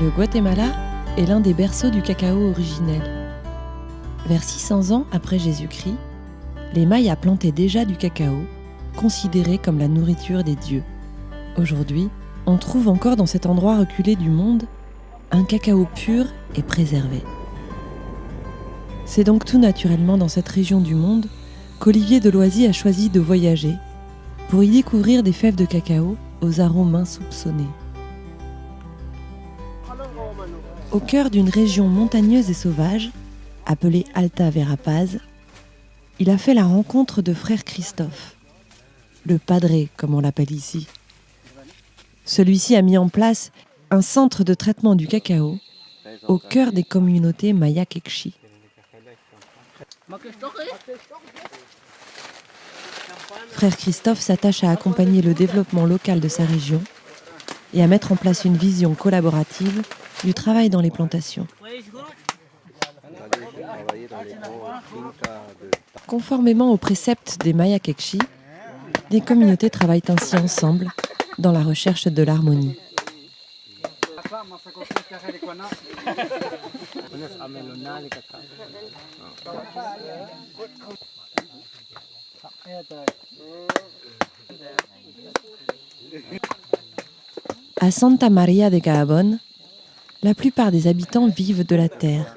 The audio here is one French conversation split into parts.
Le Guatemala est l'un des berceaux du cacao originel. Vers 600 ans après Jésus-Christ, les Mayas plantaient déjà du cacao, considéré comme la nourriture des dieux. Aujourd'hui, on trouve encore dans cet endroit reculé du monde un cacao pur et préservé. C'est donc tout naturellement dans cette région du monde qu'Olivier Deloisy a choisi de voyager pour y découvrir des fèves de cacao aux arômes insoupçonnés. Au cœur d'une région montagneuse et sauvage, appelée Alta Verapaz, il a fait la rencontre de frère Christophe, le padré comme on l'appelle ici. Celui-ci a mis en place un centre de traitement du cacao au cœur des communautés Maya Quechí. Frère Christophe s'attache à accompagner le développement local de sa région et à mettre en place une vision collaborative du travail dans les plantations. Conformément aux préceptes des Maya Quechí, des communautés travaillent ainsi ensemble dans la recherche de l'harmonie. À Santa Maria de Gahabón, la plupart des habitants vivent de la terre.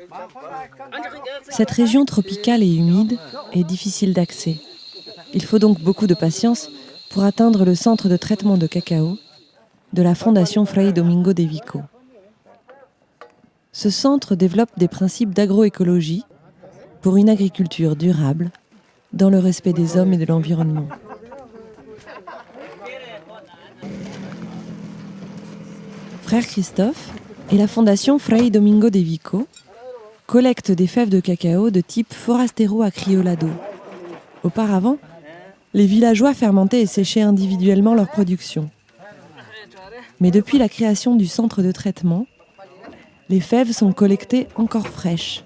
Cette région tropicale et humide est difficile d'accès. Il faut donc beaucoup de patience pour atteindre le centre de traitement de cacao de la Fondation Fray Domingo de Vico. Ce centre développe des principes d'agroécologie pour une agriculture durable dans le respect des hommes et de l'environnement. Frère Christophe et la Fondation Fray Domingo de Vico collectent des fèves de cacao de type Forastero Acriolado. Auparavant, les villageois fermentaient et séchaient individuellement leur production. Mais depuis la création du centre de traitement, les fèves sont collectées encore fraîches.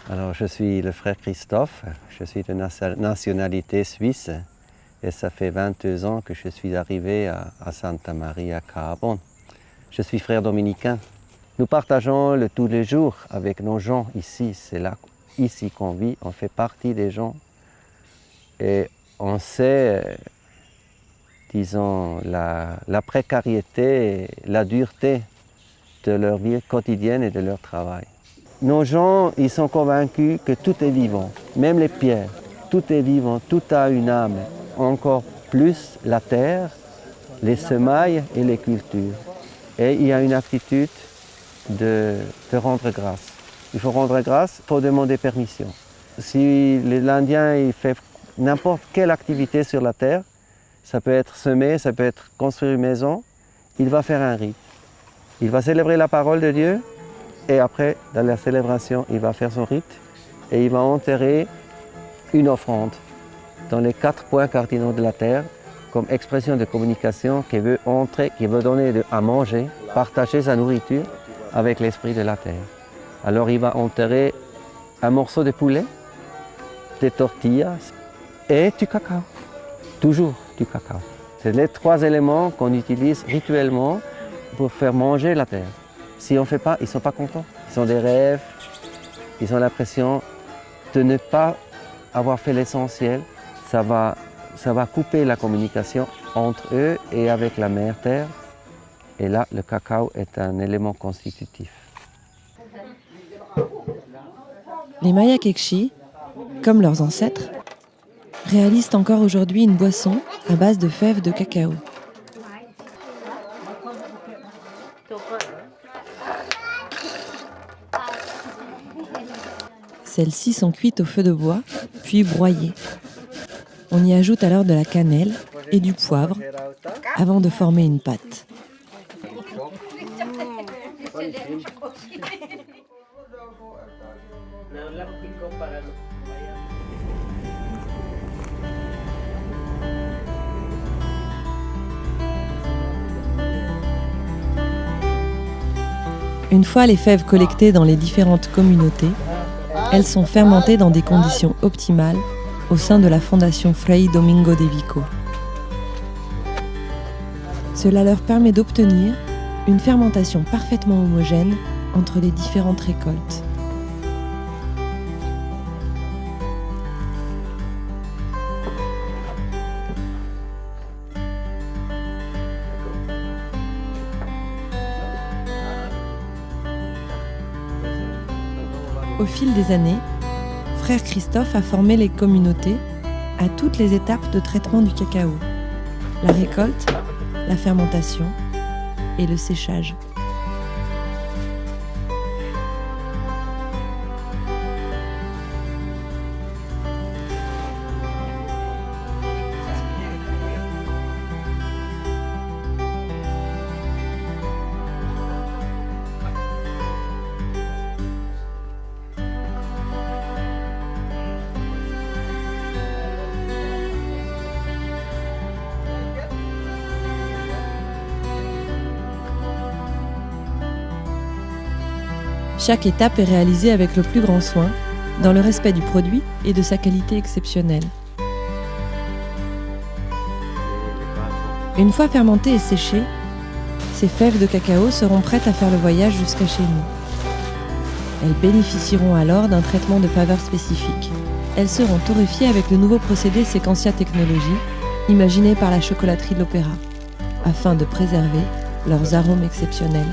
Alors, je suis le frère Christophe, je suis de nationalité suisse et ça fait 22 ans que je suis arrivé à Santa Maria Gahabón. Je suis frère dominicain. Nous partageons tous les jours avec nos gens ici, c'est là, ici qu'on vit, on fait partie des gens et on sait, disons, la précarité et la dureté de leur vie quotidienne et de leur travail. Nos gens, ils sont convaincus que tout est vivant, même les pierres, tout est vivant, tout a une âme. Encore plus la terre, les semailles et les cultures. Et il y a une aptitude de rendre grâce. Il faut rendre grâce, il faut demander permission. Si l'Indien fait n'importe quelle activité sur la terre, ça peut être semer, ça peut être construire une maison, il va faire un rite. Il va célébrer la parole de Dieu. Et après, dans la célébration, il va faire son rite et il va enterrer une offrande dans les 4 points cardinaux de la terre comme expression de communication qui veut entrer, qui veut donner à manger, partager sa nourriture avec l'esprit de la terre. Alors il va enterrer un morceau de poulet, des tortillas et du cacao. Toujours du cacao. C'est les 3 éléments qu'on utilise rituellement pour faire manger la terre. Si on ne fait pas, ils ne sont pas contents. Ils ont des rêves, ils ont l'impression de ne pas avoir fait l'essentiel. Ça va couper la communication entre eux et avec la mère terre. Et là, le cacao est un élément constitutif. Les Maya Quechí, comme leurs ancêtres, réalisent encore aujourd'hui une boisson à base de fèves de cacao. Celles-ci sont cuites au feu de bois, puis broyées. On y ajoute alors de la cannelle et du poivre avant de former une pâte. Une fois les fèves collectées dans les différentes communautés, elles sont fermentées dans des conditions optimales au sein de la fondation Frei Domingo de Vico. Cela leur permet d'obtenir une fermentation parfaitement homogène entre les différentes récoltes. Au fil des années, frère Christophe a formé les communautés à toutes les étapes de traitement du cacao, la récolte, la fermentation et le séchage. Chaque étape est réalisée avec le plus grand soin, dans le respect du produit et de sa qualité exceptionnelle. Une fois fermentées et séchées, ces fèves de cacao seront prêtes à faire le voyage jusqu'à chez nous. Elles bénéficieront alors d'un traitement de faveur spécifique. Elles seront torréfiées avec le nouveau procédé Séquentia Technologies, imaginé par la chocolaterie de l'Opéra, afin de préserver leurs arômes exceptionnels.